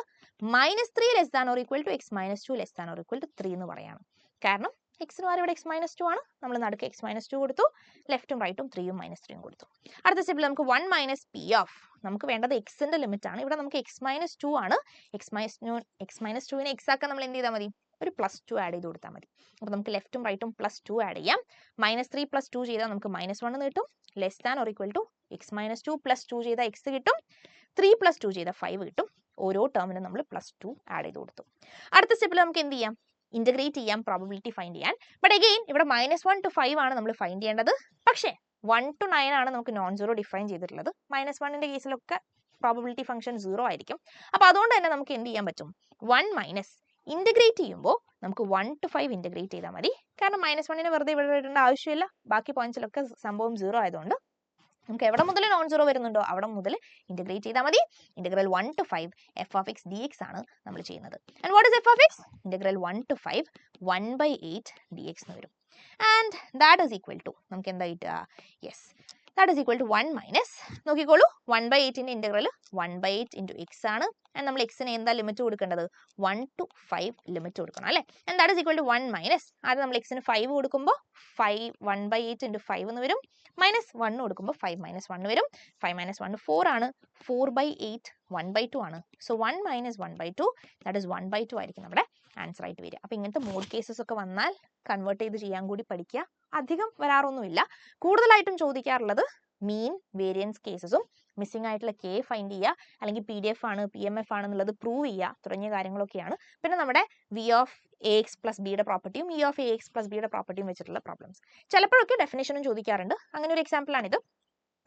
minus 3 less than or equal to x minus 2 less than or equal to 3 എന്ന് പറയാണ്. കാരണം എക്സിന് പകരം ഇവിടെ എക്സ് മൈനസ് 2 ആണ്, നമ്മൾ നടുക്ക് എക്സ് മൈനസ് 2 കൊടുത്തു, ലെഫ്റ്റും റൈറ്റും 3യും മൈനസ് 3യും കൊടുത്തു. അടുത്ത സ്റ്റെപ്പിൽ നമുക്ക് 1 മൈനസ് പി ഓഫ്, നമുക്ക് വേണ്ടത് എക്സിന്റെ ലിമിറ്റ് ആണ്, ഇവിടെ നമുക്ക് എക്സ് മൈനസ് 2 ആണ്. എക്സ് മൈനസ് 2നെ എക്സ് ആക്കാൻ നമ്മൾ എന്ത് ചെയ്താൽ മതി? ഒരു +2 ആഡ് ചെയ്ത് കൊടുത്താൽ മതി. അപ്പോൾ നമുക്ക് ലെഫ്റ്റും റൈറ്റും +2 ആഡ് ചെയ്യാം. -3 + 2 ചെയ്താൽ നമുക്ക് -1 കിട്ടും. Less than or equal to x minus 2 +2 ചെയ്താൽ എക്സ് കിട്ടും. 3 + 2 ചെയ്താൽ 5 കിട്ടും. ഓരോ ടേമിനും നമ്മൾ +2 ആഡ് ചെയ്ത് കൊടുത്തു. അടുത്ത സ്റ്റെപ്പിൽ നമുക്ക് എന്ത് ചെയ്യാം? ഇന്റഗ്രേറ്റ് ചെയ്യാം, പ്രോബബിലിറ്റി ഫൈൻഡ് ചെയ്യാൻ. ബട്ട് അഗെയിൻ ഇവിടെ -1 to 5 ആണ് നമ്മൾ ഫൈൻഡ് ചെയ്യേണ്ടത്. പക്ഷേ 1 to 9 ആണ് നമുക്ക് നോൺ സീറോ ഡിഫൈൻ ചെയ്തിട്ടുള്ളത്. -1ന്റെ കേസിലൊക്കെ പ്രോബബിലിറ്റി ഫംഗ്ഷൻ 0 ആയിരിക്കും. അപ്പോൾ അതുകൊണ്ട് തന്നെ നമുക്ക് എന്ത് ചെയ്യാൻ പറ്റും? 1 മൈനസ് ഇന്റഗ്രേറ്റ് ചെയ്യുമ്പോൾ നമുക്ക് 1 to 5 ഇന്റഗ്രേറ്റ് ചെയ്താൽ മതി. കാരണം -1നെ വെറുതെ ഇവിടെ ഇടേണ്ട ആവശ്യമില്ല. ബാക്കി പോയിന്റ്സിലൊക്കെ സംഭവം 0 ആയതുകൊണ്ട് നമുക്ക് എവിടെ മുതൽ നോൺ സീറോ വരുന്നുണ്ടോ അവിടെ മുതൽ ഇന്റഗ്രേറ്റ് ചെയ്താൽ മതി. Integral 1 to 5 f of x d x ആണ് നമ്മൾ ചെയ്യുന്നത്. And what is F of x? Integral 1 to 5 1/8 d x എന്ന് വരും. And that is equal to നമുക്ക് എന്താ കിട്ടുക? Yes, that is equal to 1 minus, നോക്കിക്കോളൂ, 1/8ന്റെ ഇന്റഗ്രൽ 1/8 ഇൻറ്റു എക്സ് ആണ്. ആൻഡ് നമ്മൾ എക്സിന് എന്താ ലിമിറ്റ് കൊടുക്കേണ്ടത്? 1 to 5 ലിമിറ്റ് കൊടുക്കണം അല്ലേ? And that is equal to 1 minus, ആദ്യം നമ്മൾ എക്സിന് 5 കൊടുക്കുമ്പോൾ 1/8 ഇൻറ്റു 5 എന്ന് വരും. -1 കൊടുക്കുമ്പോൾ 5 - 1 വരും. 5 - 1 4 ആണ്. 4/8 1/2 ആണ്. സോ 1 മൈനസ് 1/2 ദാറ്റ് ഈസ് 1/2 ആയിരിക്കും നമ്മുടെ ആൻസർ ആയിട്ട് വരിക. അപ്പോൾ ഇങ്ങനത്തെ മോഡ് കേസസ് ഒക്കെ വന്നാൽ കൺവേർട്ട് ചെയ്ത് ചെയ്യാൻ കൂടി പഠിക്കുക. അധികം വരാറൊന്നുമില്ല. കൂടുതലായിട്ടും ചോദിക്കാറുള്ളത് മീൻ വേരിയൻസ് കേസസും മിസ്സിംഗ് ആയിട്ടുള്ള കെ ഫൈൻഡ് ചെയ്യുക, അല്ലെങ്കിൽ PDF ആണ് PMF ആണെന്നുള്ളത് പ്രൂവ് ചെയ്യുക തുടങ്ങിയ കാര്യങ്ങളൊക്കെയാണ്. പിന്നെ നമ്മുടെ വി ഓഫ് AX + Bയുടെ പ്രോപ്പർട്ടിയും E ഓഫ് AX + Bയുടെ പ്രോപ്പർട്ടിയും വെച്ചിട്ടുള്ള പ്രോബ്ലംസ്. ചിലപ്പോഴൊക്കെ ഡെഫിനേഷനും ചോദിക്കാറുണ്ട്. അങ്ങനെ ഒരു എക്സാമ്പിൾ ആണിത്.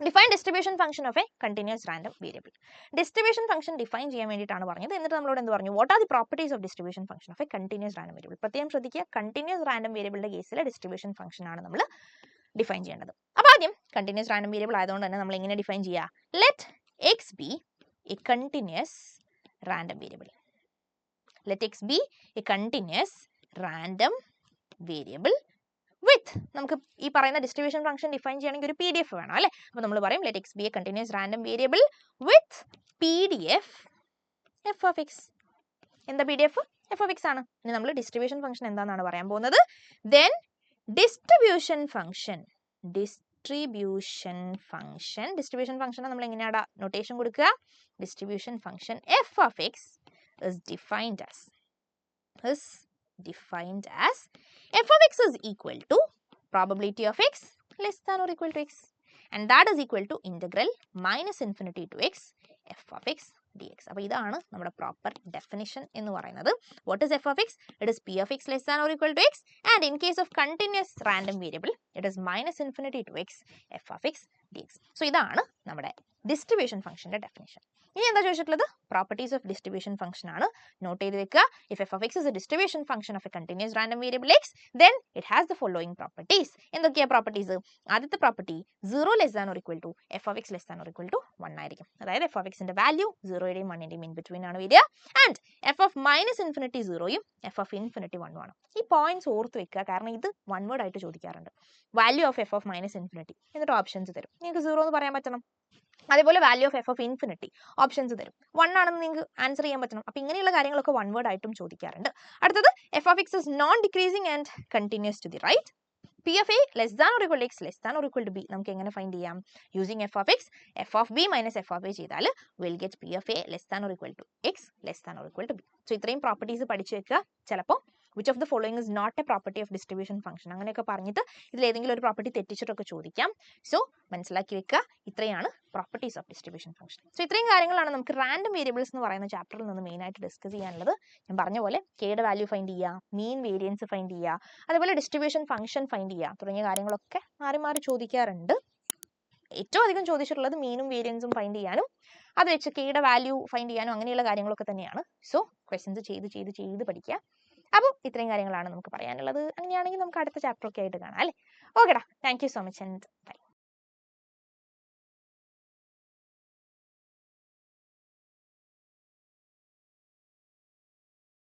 Define distribution function of a continuous random variable. Distribution function define ചെയ്യാൻ വേണ്ടിയിട്ടാണ് പറഞ്ഞത്. എന്നിട്ട് നമ്മളോട് എന്ത് പറഞ്ഞു? What are the properties of distribution function of a continuous random variable. പ്രത്യേകം ശ്രദ്ധിക്കുക, കണ്ടിന്യൂസ് റാൻഡം വേരിയബിളിന്റെ കേസിലെ ഡിസ്ട്രിബ്യൂഷൻ ഫംഗ്ഷൻ ആണ് നമ്മൾ ഡിഫൈൻ ചെയ്യേണ്ടത്. അപ്പോൾ ആദ്യം കണ്ടിന്യൂസ് റാൻഡം വേരിയബിൾ ആയതുകൊണ്ട് തന്നെ നമ്മൾ എങ്ങനെ ഡിഫൈൻ ചെയ്യുക? Let X B A continuous random variable. Let X B A continuous random variable വിത്ത്, നമുക്ക് ഈ പറയുന്ന ഡിസ്ട്രിബ്യൂഷൻ ഫംഗ്ഷൻ ഡിഫൈൻ ചെയ്യണമെങ്കിൽ ഒരു PDF വേണം അല്ലേ? അപ്പോൾ നമ്മൾ പറയും let X B A continuous random variable with PDF F of X. എന്താ PDF? എഫ് ഓഫ് എക്സ് ആണ്. ഇനി നമ്മൾ ഡിസ്ട്രിബ്യൂഷൻ ഫംഗ്ഷൻ എന്താണെന്നാണ് പറയാൻ പോകുന്നത്. ദെൻ ഡിസ്ട്രിബ്യൂഷൻ ഫംഗ്ഷൻ നമ്മൾ എങ്ങനെയാണ് നൊട്ടേഷൻ കൊടുക്കുക? Distribution function F of X is defined as f of x is equal to probability of x less than or equal to x, and that is equal to integral -∞ to x f of x dx. അപ്പോൾ ഇതാണ് നമ്മുടെ proper definition എന്ന് പറയുന്നത്. What is f of x? It is p of x less than or equal to x, and in case of continuous random variable it is -∞ to x f of x dx. So ഇതാണ് നമ്മുടെ distribution ഫംഗ്ഷന്റെ definition. ഇനി എന്താ ചോദിച്ചിട്ടുള്ളത്? Properties of distribution function ആണ്. Note ചെയ്ത് വെക്കുക. If f of x is a distribution function of a continuous random variable x, then it has the following properties. എന്തൊക്കെയാ പ്രോപ്പർട്ടീസ്? ആദ്യത്തെ property 0 less than or equal to f of x less than or equal to 1 ആയിരിക്കും. അതായത് f of എക്സിന്റെ value 0യുടെയും 1ന്റെയും in between ആണ് വരിക. And F of -∞ 0യും എഫ് ഓഫ് ∞ 1 ആണ്. ഈ പോയിന്റ്സ് ഓർത്ത് വെക്കുക, കാരണം ഇത് വൺ വേർഡ് ആയിട്ട് ചോദിക്കാറുണ്ട്. വാല്യൂ ഓഫ് എഫ് ഓഫ് -∞, എന്നിട്ട് ഓപ്ഷൻസ് തരും. നിങ്ങൾക്ക് 0 എന്ന് പറയാൻ പറ്റണം. അതേപോലെ value of F of infinity options തരും. 1 ആണെന്ന് നിങ്ങൾക്ക് ആൻസർ ചെയ്യാൻ പറ്റണം. അപ്പോൾ ഇങ്ങനെയുള്ള കാര്യങ്ങളൊക്കെ വൺ വേർഡ് ആയിട്ടും ചോദിക്കാറുണ്ട്. അടുത്തത് F of x is non decreasing and continuous to the right. P of A less than or equal to x less than or equal to B നമുക്ക് എങ്ങനെ ഫൈൻഡ് ചെയ്യാം? Using F of x F of B minus F of A ചെയ്താൽ will get P of A less than or equal to x less than or equal to B. So ഇത്രയും properties പഠിച്ചു വെക്കുക. ചിലപ്പോൾ which of the following is not a property of distribution function അങ്ങനെയൊക്കെ പറഞ്ഞിട്ട് ഇതിൽ ഏതെങ്കിലും ഒരു പ്രോപ്പർട്ടി തെറ്റിച്ചിട്ടൊക്കെ ചോദിക്കാം. സോ മനസ്സിലാക്കി വെക്കുക, ഇത്രയാണ് properties of distribution function. So ഇത്രയും കാര്യങ്ങളാണ് നമുക്ക് റാൻഡം വേരിയബിൾസ് എന്ന് പറയുന്ന ചാപ്റ്ററിൽ നിന്ന് മെയിൻ ആയിട്ട് ഡിസ്കസ് ചെയ്യാനുള്ളത്. ഞാൻ പറഞ്ഞ പോലെ കെയുടെ വാല്യൂ ഫൈൻഡ് ചെയ്യുക, മീൻ വേരിയൻസ് ഫൈൻഡ് ചെയ്യുക, അതേപോലെ ഡിസ്ട്രിബ്യൂഷൻ ഫംഗ്ഷൻ ഫൈൻഡ് ചെയ്യുക തുടങ്ങിയ കാര്യങ്ങളൊക്കെ മാറി മാറി ചോദിക്കാറുണ്ട്. ഏറ്റവും അധികം ചോദിച്ചിട്ടുള്ളത് മീനും വേരിയൻസും ഫൈൻഡ് ചെയ്യാനും അത് വെച്ച് കെയുടെ വാല്യൂ ഫൈൻഡ് ചെയ്യാനും അങ്ങനെയുള്ള കാര്യങ്ങളൊക്കെ തന്നെയാണ്. സോ ക്വസ്റ്റ്യൻസ് ചെയ്ത് പഠിക്കുക. അപ്പോൾ ഇത്രയും കാര്യങ്ങളാണ് നമുക്ക് പറയാനുള്ളത്. അങ്ങനെയാണെങ്കിൽ നമുക്ക് അടുത്ത ചാപ്റ്റർ ഒക്കെ ആയിട്ട് കാണാം അല്ലേ? ഓക്കെടാ, thank you so much and by.